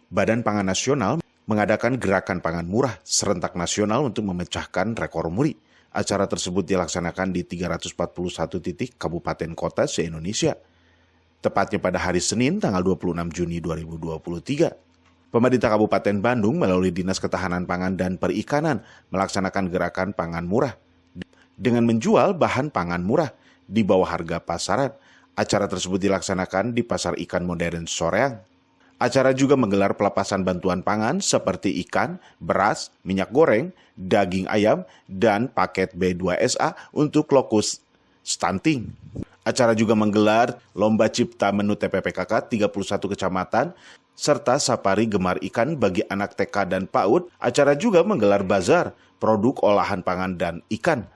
Badan Pangan Nasional mengadakan gerakan pangan murah serentak nasional untuk memecahkan rekor muri. Acara tersebut dilaksanakan di 341 titik kabupaten kota se-Indonesia. Tepatnya pada hari Senin tanggal 26 Juni 2023. Pemerintah Kabupaten Bandung melalui Dinas Ketahanan Pangan dan Perikanan melaksanakan gerakan pangan murah dengan menjual bahan pangan murah di bawah harga pasaran. Acara tersebut dilaksanakan di Pasar Ikan Modern Soreang. Acara juga menggelar pelepasan bantuan pangan seperti ikan, beras, minyak goreng, daging ayam, dan paket B2SA untuk lokus stunting. Acara juga menggelar lomba cipta menu TPPKK 31 kecamatan, serta safari gemar ikan bagi anak TK dan PAUD. Acara juga menggelar bazar, produk olahan pangan dan ikan.